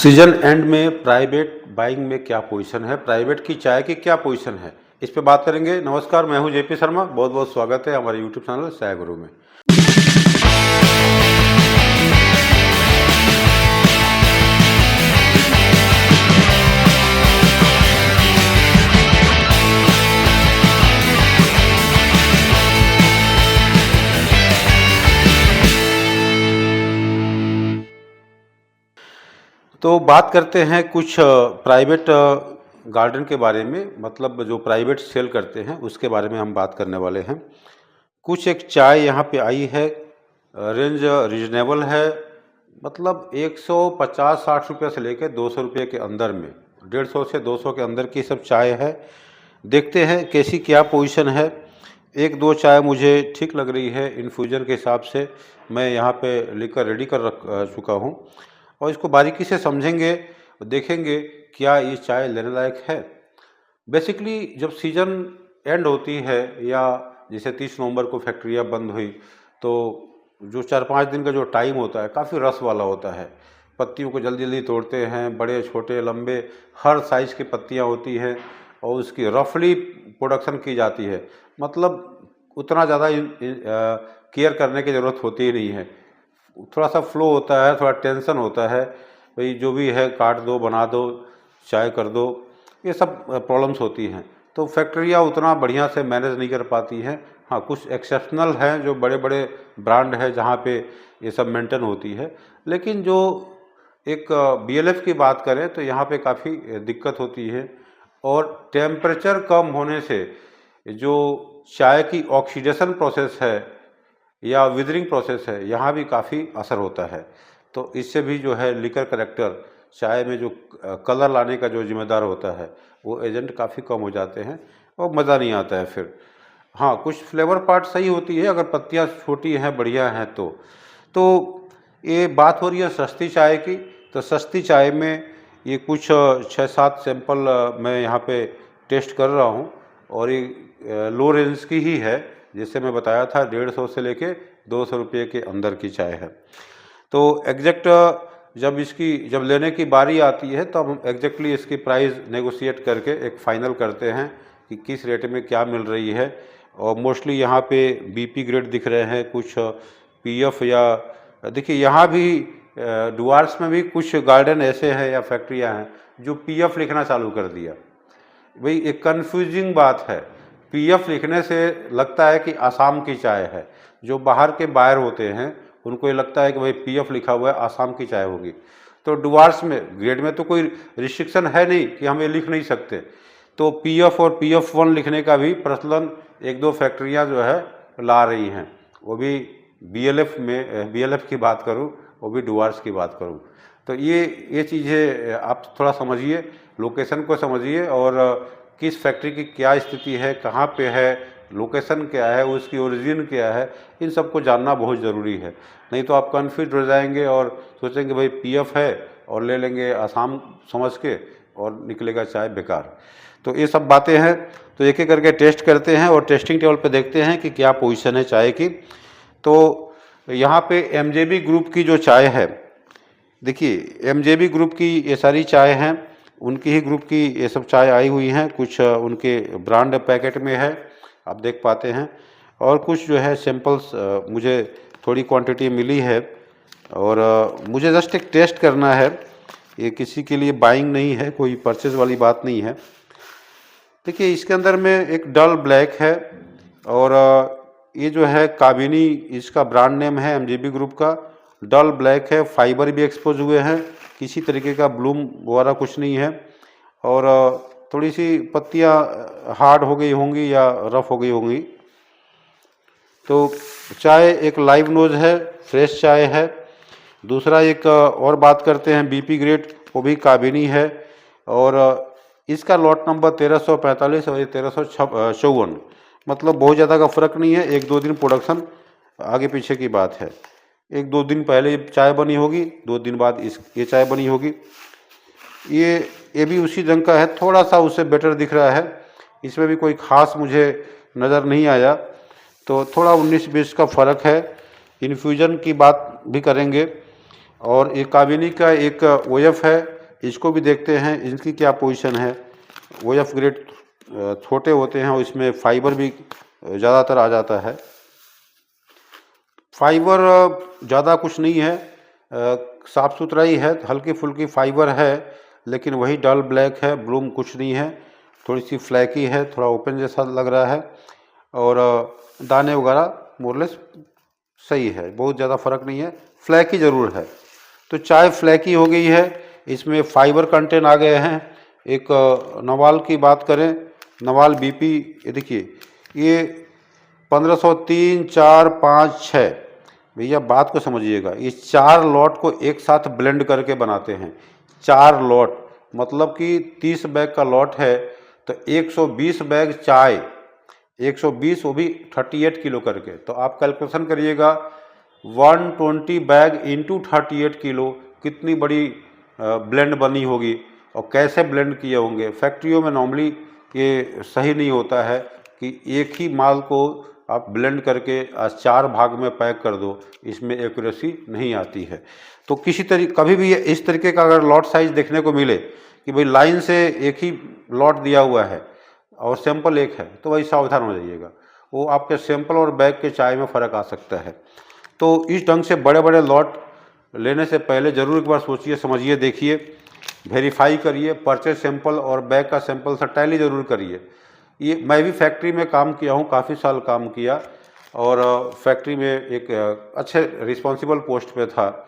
Season and में private buying में क्या पोजीशन है, प्राइवेट की चाय की क्या पोजीशन है, इस पे बात करेंगे। नमस्कार, मैं हूं जेपी शर्मा। बहुत बहुत स्वागत है हमारे यूट्यूब चैनल चाय गुरु में। तो बात करते हैं कुछ प्राइवेट गार्डन के बारे में, मतलब जो प्राइवेट सेल करते हैं उसके बारे में हम बात करने वाले हैं। कुछ एक चाय यहाँ पे आई है, रेंज रीजनेबल है, मतलब 150-60 रुपये से लेकर 200 रुपये के अंदर में, 150 से 200 के अंदर की सब चाय है। देखते हैं कैसी क्या पोजीशन है। एक दो चाय मुझे ठीक लग रही है, इन्फ्यूजन के हिसाब से मैं यहाँ पे लिखकर रेडी कर रख चुका हूँ और इसको बारीकी से समझेंगे, देखेंगे क्या ये चाय लेने लायक है। बेसिकली जब सीज़न एंड होती है या जैसे 30 नवंबर को फैक्ट्रियाँ बंद हुई, तो जो 4-5 दिन का जो टाइम होता है काफ़ी रस वाला होता है। पत्तियों को जल्दी जल्दी तोड़ते हैं, बड़े छोटे लंबे हर साइज़ की पत्तियाँ होती हैं और उसकी रफली प्रोडक्शन की जाती है। मतलब उतना ज़्यादा केयर करने की ज़रूरत होती ही नहीं है। थोड़ा सा फ्लो होता है, थोड़ा टेंशन होता है, भाई जो भी है काट दो, बना दो, चाय कर दो, ये सब प्रॉब्लम्स होती हैं। तो फैक्ट्रियाँ उतना बढ़िया से मैनेज नहीं कर पाती हैं। हाँ, कुछ एक्सेप्शनल हैं जो बड़े बड़े ब्रांड है जहाँ पे ये सब मेंटेन होती है, लेकिन जो एक बीएलएफ की बात करें तो यहाँ पे काफ़ी दिक्कत होती है। और टेम्परेचर कम होने से जो चाय की ऑक्सीडेशन प्रोसेस है या विदरिंग प्रोसेस है, यहाँ भी काफ़ी असर होता है। तो इससे भी जो है लिकर करेक्टर, चाय में जो कलर लाने का जो जिम्मेदार होता है, वो एजेंट काफ़ी कम हो जाते हैं और मज़ा नहीं आता है फिर। हाँ, कुछ फ्लेवर पार्ट सही होती है अगर पत्तियाँ छोटी हैं, बढ़िया हैं तो ये बात हो रही है सस्ती चाय की। तो सस्ती चाय में ये कुछ 6-7 सैंपल मैं यहाँ पे टेस्ट कर रहा हूँ और ये लो रेंज की ही है। जैसे मैं बताया था 150 से लेके 200 रुपये के अंदर की चाय है। तो एग्जैक्ट जब लेने की बारी आती है तो हम एग्जैक्टली इसकी प्राइस नेगोशिएट करके एक फ़ाइनल करते हैं कि किस रेट में क्या मिल रही है। और मोस्टली यहाँ पे बीपी ग्रेड दिख रहे हैं, कुछ पीएफ, या देखिए यहाँ भी डुआर्स में भी कुछ गार्डन ऐसे हैं या फैक्ट्रियाँ हैं जो पीएफ लिखना चालू कर दिया। भाई एक कन्फ्यूजिंग बात है, पीएफ लिखने से लगता है कि आसाम की चाय है। जो बाहर के बायर होते हैं उनको ये लगता है कि भाई पीएफ लिखा हुआ है, आसाम की चाय होगी। तो डुआर्स में ग्रेड में तो कोई रिस्ट्रिक्शन है नहीं कि हम ये लिख नहीं सकते। तो पीएफ और PF1 लिखने का भी प्रचलन एक दो फैक्ट्रियां जो है ला रही हैं। वो भी बीएलएफ की बात करूं, वो भी डुआर्स की बात करूं। तो ये चीज़ें आप थोड़ा समझिए, लोकेशन को समझिए और किस फैक्ट्री की क्या स्थिति है, कहाँ पे है, लोकेशन क्या है, उसकी ओरिजिन क्या है, इन सबको जानना बहुत ज़रूरी है। नहीं तो आप कन्फ्यूज हो जाएंगे और सोचेंगे भाई पीएफ है और ले लेंगे आसाम समझ के और निकलेगा चाय बेकार। तो ये सब बातें हैं। तो एक एक करके टेस्ट करते हैं और टेस्टिंग टेबल पे देखते हैं कि क्या पोजीशन है चाय की। तो यहाँ पे एमजेबी ग्रुप की जो चाय है, देखिए एमजेबी ग्रुप की ये सारी चाय हैं, उनकी ही ग्रुप की ये सब चाय आई हुई हैं। कुछ उनके ब्रांड पैकेट में है, आप देख पाते हैं, और कुछ जो है सैंपल्स मुझे थोड़ी क्वांटिटी मिली है और मुझे जस्ट एक टेस्ट करना है। ये किसी के लिए बाइंग नहीं है, कोई परचेज वाली बात नहीं है। देखिए इसके अंदर में एक डल ब्लैक है और ये जो है काबिनी, इसका ब्रांड नेम है एमजेबी ग्रुप का। डल ब्लैक है, फाइबर भी एक्सपोज हुए हैं, किसी तरीके का ब्लूम वगैरह कुछ नहीं है और थोड़ी सी पत्तियां हार्ड हो गई होंगी या रफ हो गई होंगी। तो चाय एक लाइव नोज है, फ्रेश चाय है। दूसरा एक और बात करते हैं बीपी ग्रेड, वो भी काबिनी है और इसका लॉट नंबर 1345 और ये 1354, मतलब बहुत ज़्यादा का फ़र्क नहीं है। 1-2 दिन प्रोडक्शन आगे पीछे की बात है। 1-2 दिन पहले चाय बनी होगी, 2 दिन बाद ये चाय बनी होगी। ये भी उसी रंग का है, थोड़ा सा उससे बेटर दिख रहा है। इसमें भी कोई ख़ास मुझे नज़र नहीं आया, तो थोड़ा 19-20 का फ़र्क है। इन्फ्यूजन की बात भी करेंगे और एक काबिनी का एक OF है, इसको भी देखते हैं इनकी क्या पोजीशन है। OF ग्रेड छोटे होते हैं और इसमें फाइबर भी ज़्यादातर आ जाता है। फाइबर ज़्यादा कुछ नहीं है, साफ़ सुथरा ही है, हल्की फुल्की फाइबर है, लेकिन वही डल ब्लैक है, ब्लूम कुछ नहीं है, थोड़ी सी फ्लैकी है, थोड़ा ओपन जैसा लग रहा है। और दाने वगैरह मोरलेस सही है, बहुत ज़्यादा फ़र्क नहीं है, फ्लैकी ज़रूर है। तो चाय फ्लैकी हो गई है, इसमें फाइबर कंटेंट आ गए हैं। एक नवाल की बात करें, नवाल BP, ये देखिए ये 1503, 4, 5, 6, भैया बात को समझिएगा, ये 4 लॉट को एक साथ ब्लेंड करके बनाते हैं। 4 लॉट मतलब कि 30 बैग का लॉट है, तो 120 बैग चाय, 120 वो भी 38 किलो करके। तो आप कैलकुलेशन करिएगा, 120 बैग इंटू 38 किलो, कितनी बड़ी ब्लेंड बनी होगी और कैसे ब्लेंड किए होंगे। फैक्ट्रियों में नॉर्मली ये सही नहीं होता है कि एक ही माल को आप ब्लेंड करके 4 भाग में पैक कर दो, इसमें एक्यूरेसी नहीं आती है। तो किसी तरीके कभी भी इस तरीके का अगर लॉट साइज देखने को मिले कि भाई लाइन से एक ही लॉट दिया हुआ है और सैंपल एक है, तो वही सावधान हो जाइएगा, वो आपके सैंपल और बैग के चाय में फ़र्क आ सकता है। तो इस ढंग से बड़े बड़े लॉट लेने से पहले ज़रूर एक बार सोचिए, समझिए, देखिए, वेरीफाई करिए, परचेज सैंपल और बैग का सैंपल से टैली ज़रूर करिए। ये मैं भी फैक्ट्री में काम किया हूँ, काफ़ी साल काम किया, और फैक्ट्री में एक अच्छे रिस्पॉन्सिबल पोस्ट पे था,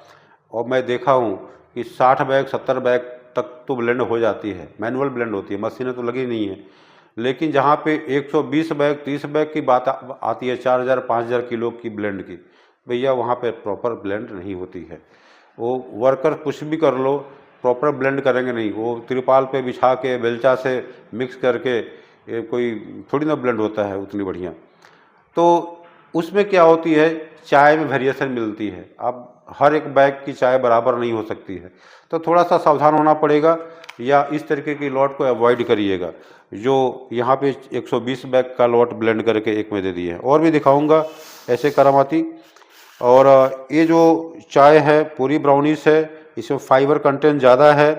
और मैं देखा हूँ कि 60 बैग 70 बैग तक तो ब्लेंड हो जाती है, मैनुअल ब्लेंड होती है, मशीनें तो लगी नहीं है। लेकिन जहाँ पे 120 बैग 30 बैग की बात आती है, 4000 5000 किलो की ब्लेंड की, भैया वहाँ पे प्रॉपर ब्लेंड नहीं होती है। वो वर्कर कुछ भी कर लो, प्रॉपर ब्लेंड करेंगे नहीं, वो त्रिपाल पे बिछा के बेलचा से मिक्स करके, ये कोई थोड़ी ना ब्लेंड होता है उतनी बढ़िया। तो उसमें क्या होती है, चाय में वेरिएशन मिलती है। अब हर एक बैग की चाय बराबर नहीं हो सकती है, तो थोड़ा सा सावधान होना पड़ेगा, या इस तरीके की लॉट को अवॉइड करिएगा जो यहाँ पे 120 बैग का लॉट ब्लेंड करके एक में दे दिए हैं। और भी दिखाऊंगा ऐसे करामाती। और ये जो चाय है पूरी ब्राउनिश है, इसमें फाइबर कंटेंट ज़्यादा है,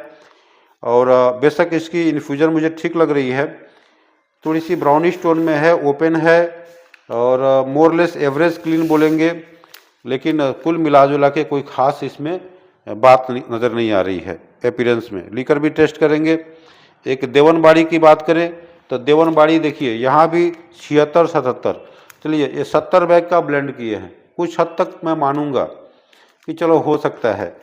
और बेशक इसकी इन्फ्यूजन मुझे ठीक लग रही है, थोड़ी सी ब्राउनिश टोन में है, ओपन है, और मोरलेस एवरेज क्लीन बोलेंगे, लेकिन कुल मिलाजुला के कोई ख़ास इसमें बात नज़र नहीं आ रही है अपीयरेंस में। लीकर भी टेस्ट करेंगे। एक देवनबाड़ी की बात करें तो देवनबाड़ी देखिए, यहाँ भी 76 77, चलिए ये 70 बैग का ब्लेंड किए हैं। कुछ हद तक मैं मानूंगा कि चलो हो सकता है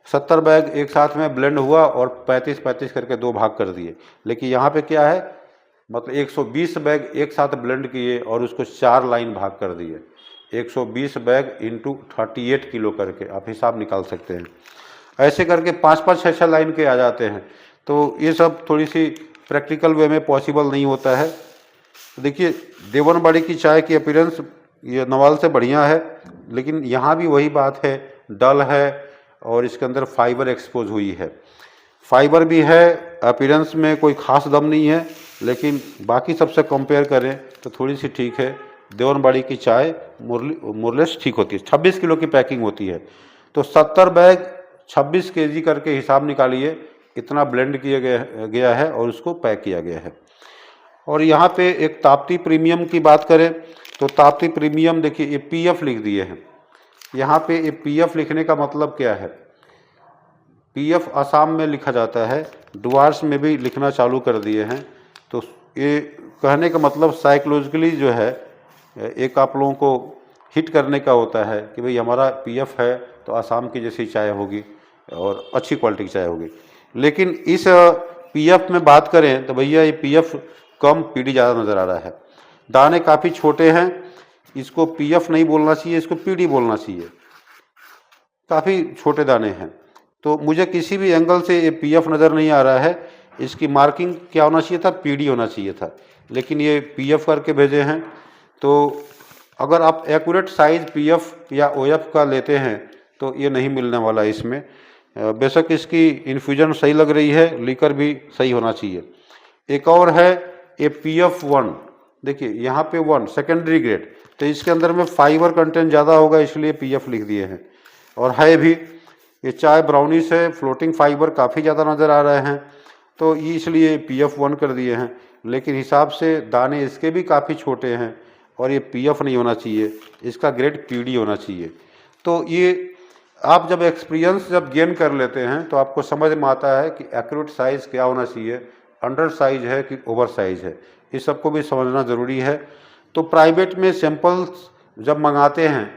70 बैग एक साथ में ब्लेंड हुआ और 35-35 करके 2 भाग कर दिए, लेकिन यहाँ पे क्या है, मतलब 120 बैग एक साथ ब्लेंड किए और उसको 4 लाइन भाग कर दिए। 120 बैग इंटू 38 किलो करके आप हिसाब निकाल सकते हैं। ऐसे करके 5-5 6-6 लाइन के आ जाते हैं। तो ये सब थोड़ी सी प्रैक्टिकल वे में पॉसिबल नहीं होता है। देखिए देवनबाड़ी की चाय की अपीयरेंस ये नवाल से बढ़िया है, लेकिन यहाँ भी वही बात है, डल है और इसके अंदर फाइबर एक्सपोज हुई है। फाइबर भी है, अपीयरेंस में कोई ख़ास दम नहीं है, लेकिन बाकी सबसे कंपेयर करें तो थोड़ी सी ठीक है। देवनबाड़ी की चाय मोरलेस ठीक होती है। 26 किलो की पैकिंग होती है, तो 70 बैग 26 kg करके हिसाब निकालिए, इतना ब्लेंड किया गया है और उसको पैक किया गया है। और यहाँ पे एक ताप्ती प्रीमियम की बात करें तो ताप्ती प्रीमियम देखिए, ये PF लिख दिए हैं। यहाँ पे ये PF लिखने का मतलब क्या है, PF आसाम में लिखा जाता है, डुआर्स में भी लिखना चालू कर दिए हैं। तो ये कहने का मतलब साइकोलॉजिकली जो है, एक आप लोगों को हिट करने का होता है कि भाई हमारा PF है तो आसाम की जैसी चाय होगी और अच्छी क्वालिटी की चाय होगी। लेकिन इस PF में बात करें तो भैया ये PF कम, PD ज़्यादा नज़र आ रहा है। दाने काफ़ी छोटे हैं, इसको PF नहीं बोलना चाहिए, इसको PD बोलना चाहिए। काफ़ी छोटे दाने हैं, तो मुझे किसी भी एंगल से ये PF नज़र नहीं आ रहा है। इसकी मार्किंग क्या होना चाहिए था, PD होना चाहिए था, लेकिन ये PF करके भेजे हैं। तो अगर आप एक्यूरेट साइज PF या OF का लेते हैं तो ये नहीं मिलने वाला है इसमें। बेशक इसकी इन्फ्यूजन सही लग रही है, लीकर भी सही होना चाहिए। एक और है ये PF1, देखिए यहाँ पे 1 सेकेंडरी ग्रेड, तो इसके अंदर में फाइबर कंटेंट ज़्यादा होगा, इसलिए PF लिख दिए हैं। और है भी ये चाय ब्राउनिश है, फ्लोटिंग फाइबर काफ़ी ज़्यादा नज़र आ रहे हैं, तो इसलिए PF1 कर दिए हैं। लेकिन हिसाब से दाने इसके भी काफ़ी छोटे हैं और ये PF नहीं होना चाहिए, इसका ग्रेड PD होना चाहिए। तो ये आप जब एक्सपीरियंस जब गेन कर लेते हैं तो आपको समझ में आता है कि एक्यूरेट साइज़ क्या होना चाहिए, अंडर साइज है कि ओवर साइज है, इस सबको भी समझना ज़रूरी है। तो प्राइवेट में सैंपल्स जब मंगाते हैं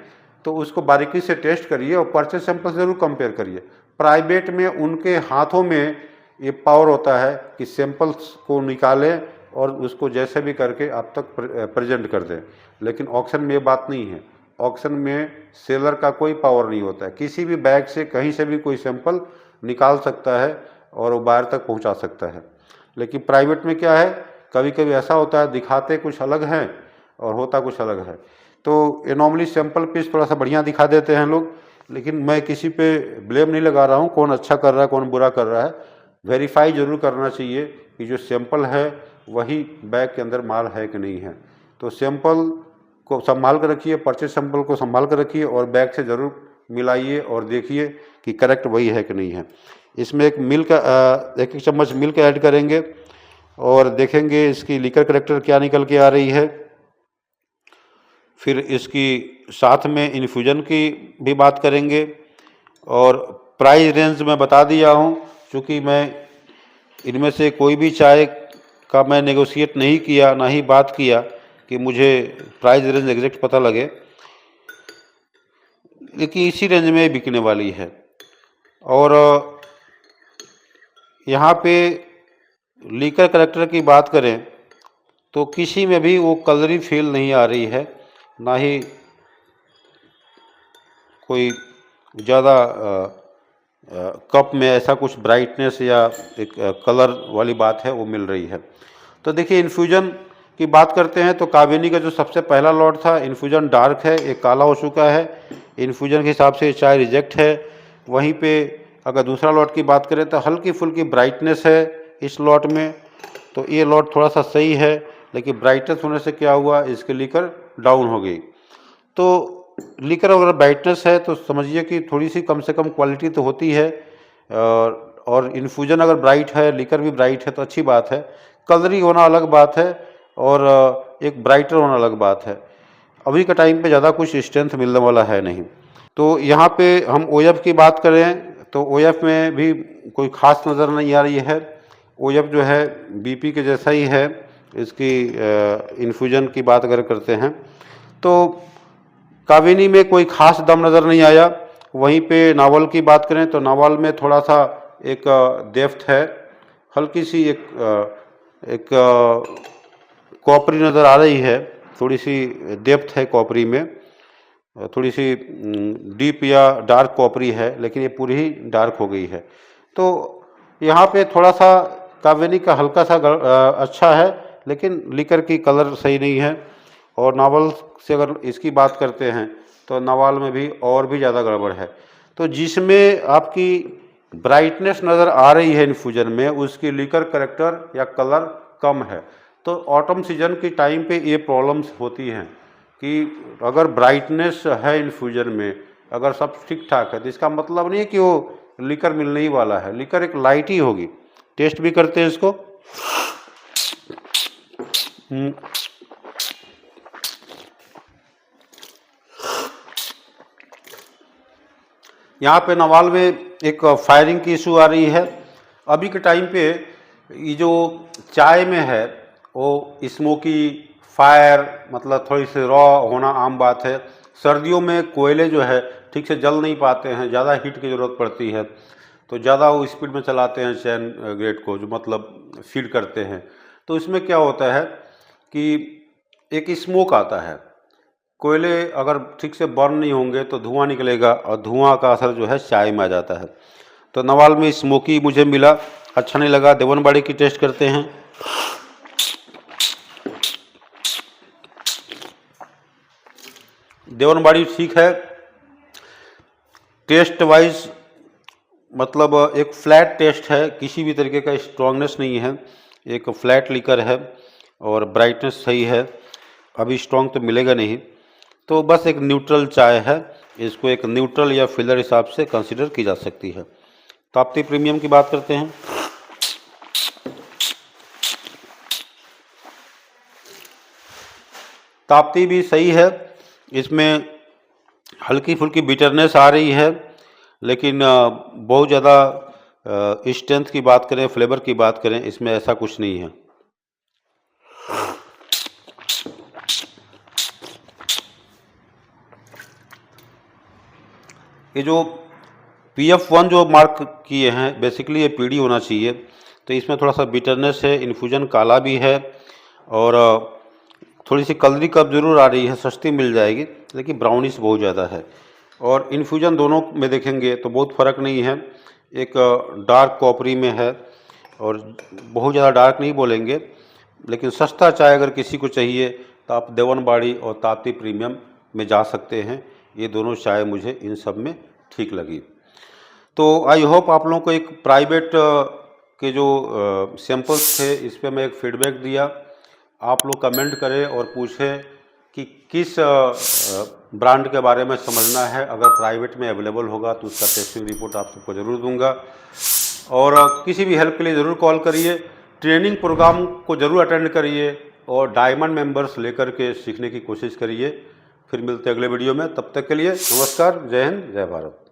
तो उसको बारीकी से टेस्ट करिए और परचेज सैंपल ज़रूर कंपेयर करिए। प्राइवेट में उनके हाथों में ये पावर होता है कि सैंपल्स को निकालें और उसको जैसे भी करके आप तक प्रेजेंट कर दें, लेकिन ऑक्शन में ये बात नहीं है। ऑक्शन में सेलर का कोई पावर नहीं होता है, किसी भी बैग से कहीं से भी कोई सैंपल निकाल सकता है और वो बाहर तक पहुंचा सकता है। लेकिन प्राइवेट में क्या है, कभी कभी ऐसा होता है दिखाते कुछ अलग हैं और होता कुछ अलग है। तो ये नॉर्मली सैंपल पीस थोड़ा सा बढ़िया दिखा देते हैं लोग, लेकिन मैं किसी पे ब्लेम नहीं लगा रहा हूँ, कौन अच्छा कर रहा है कौन बुरा कर रहा है। वेरीफाई जरूर करना चाहिए कि जो सैंपल है वही बैग के अंदर माल है कि नहीं है। तो सैंपल को संभाल कर रखिए, परचेज सैंपल को संभाल कर रखिए और बैग से ज़रूर मिलाइए और देखिए कि करेक्ट वही है कि नहीं है। इसमें एक मिल्क एक चम्मच मिल्क ऐड करेंगे और देखेंगे इसकी लीकर करेक्टर क्या निकल के आ रही है। फिर इसकी साथ में इन्फ्यूजन की भी बात करेंगे और प्राइस रेंज मैं बता दिया हूँ, क्योंकि मैं इनमें से कोई भी चाय का मैं नेगोशिएट नहीं किया, ना ही बात किया कि मुझे प्राइस रेंज एग्जैक्ट पता लगे, लेकिन इसी रेंज में बिकने वाली है। और यहाँ पे लीकर करेक्टर की बात करें तो किसी में भी वो कलरी फील नहीं आ रही है, ना ही कोई ज़्यादा कप में ऐसा कुछ ब्राइटनेस या एक कलर वाली बात है वो मिल रही है। तो देखिए इन्फ्यूजन की बात करते हैं तो कावेनी का जो सबसे पहला लॉट था इन्फ्यूजन डार्क है, एक काला हो चुका है, इन्फ्यूजन के हिसाब से चाय रिजेक्ट है। वहीं पे अगर दूसरा लॉट की बात करें तो हल्की फुल्की ब्राइटनेस है इस लॉट में, तो ये लॉट थोड़ा सा सही है, लेकिन ब्राइटनेस होने से क्या हुआ, इसके लीकर डाउन हो गई। तो लीकर अगर ब्राइटनेस है तो समझिए कि थोड़ी सी कम से कम क्वालिटी तो होती है, और इन्फ्यूजन अगर ब्राइट है, लीकर भी ब्राइट है तो अच्छी बात है। कलरी होना अलग बात है और एक ब्राइटर होना अलग बात है। अभी के टाइम पे ज़्यादा कुछ स्ट्रेंथ मिलने वाला है नहीं। तो यहाँ पे हम OF की बात करें तो OF में भी कोई ख़ास नज़र नहीं आ रही है। OF जो है BP के जैसा ही है। इसकी इन्फ्यूजन की बात अगर करते हैं तो कावेनी में कोई ख़ास दम नज़र नहीं आया। वहीं पे नावल की बात करें तो नावल में थोड़ा सा एक डेप्थ है, हल्की सी एक कॉपरी नज़र आ रही है, थोड़ी सी डेप्थ है कॉपरी में, थोड़ी सी डीप या डार्क कॉपरी है, लेकिन ये पूरी ही डार्क हो गई है। तो यहाँ पे थोड़ा सा कावेनी का हल्का सा अच्छा है, लेकिन लीकर की कलर सही नहीं है। और नावल से अगर इसकी बात करते हैं तो नावल में भी और भी ज़्यादा गड़बड़ है। तो जिसमें आपकी ब्राइटनेस नज़र आ रही है इन्फ्यूजन में, उसकी लीकर करेक्टर या कलर कम है। तो ऑटम सीजन के टाइम पे ये प्रॉब्लम्स होती हैं कि अगर ब्राइटनेस है इन्फ्यूजन में, अगर सब ठीक ठाक है, तो इसका मतलब नहीं है कि वो लीकर मिलने ही वाला है। लीकर एक लाइट ही होगी। टेस्ट भी करते हैं इसको। यहाँ पे नवाल में एक फायरिंग की इशू आ रही है। अभी के टाइम पे ये जो चाय में है वो स्मोकी फायर, मतलब थोड़ी सी रॉ होना आम बात है। सर्दियों में कोयले जो है ठीक से जल नहीं पाते हैं, ज़्यादा हीट की ज़रूरत पड़ती है, तो ज़्यादा वो स्पीड में चलाते हैं चैन ग्रेड को, जो मतलब फीड करते हैं। तो इसमें क्या होता है कि एक स्मोक आता है। कोयले अगर ठीक से बर्न नहीं होंगे तो धुआं निकलेगा और धुआं का असर जो है चाय में आ जाता है। तो नवाल में स्मोकी मुझे मिला, अच्छा नहीं लगा। देवनबाड़ी की टेस्ट करते हैं। देवनबाड़ी ठीक है, टेस्ट वाइज मतलब एक फ्लैट टेस्ट है, किसी भी तरीके का स्ट्रॉन्गनेस नहीं है, एक फ्लैट लीकर है और ब्राइटनेस सही है। अभी स्ट्रॉन्ग तो मिलेगा नहीं, तो बस एक न्यूट्रल चाय है। इसको एक न्यूट्रल या फिलर हिसाब से कंसिडर की जा सकती है। ताप्ती प्रीमियम की बात करते हैं। ताप्ती भी सही है, इसमें हल्की फुल्की बिटरनेस आ रही है, लेकिन बहुत ज़्यादा स्ट्रेंथ की बात करें, फ्लेवर की बात करें, इसमें ऐसा कुछ नहीं है। ये जो PF1 जो मार्क किए हैं, बेसिकली ये पीडी होना चाहिए, तो इसमें थोड़ा सा बिटरनेस है, इन्फ्यूजन काला भी है और थोड़ी सी कलरी कप जरूर आ रही है, सस्ती मिल जाएगी, लेकिन ब्राउनिश बहुत ज़्यादा है। और इन्फ्यूजन दोनों में देखेंगे तो बहुत फ़र्क नहीं है, एक डार्क कॉपरी में है और बहुत ज़्यादा डार्क नहीं बोलेंगे, लेकिन सस्ता चाय अगर किसी को चाहिए तो आप देवनबाड़ी और ताप्ती प्रीमियम में जा सकते हैं। ये दोनों चाय मुझे इन सब में ठीक लगी। तो आई होप आप लोगों को एक प्राइवेट के जो सैम्पल्स थे इस पर मैं एक फीडबैक दिया। आप लोग कमेंट करें और पूछें कि किस ब्रांड के बारे में समझना है। अगर प्राइवेट में अवेलेबल होगा तो उसका टेस्टिंग रिपोर्ट आप सबको ज़रूर दूंगा। और किसी भी हेल्प के लिए ज़रूर कॉल करिए, ट्रेनिंग प्रोग्राम को ज़रूर अटेंड करिए और डायमंड मेंबर्स लेकर के सीखने की कोशिश करिए। फिर मिलते हैं अगले वीडियो में, तब तक के लिए नमस्कार, जय हिंद, जय भारत।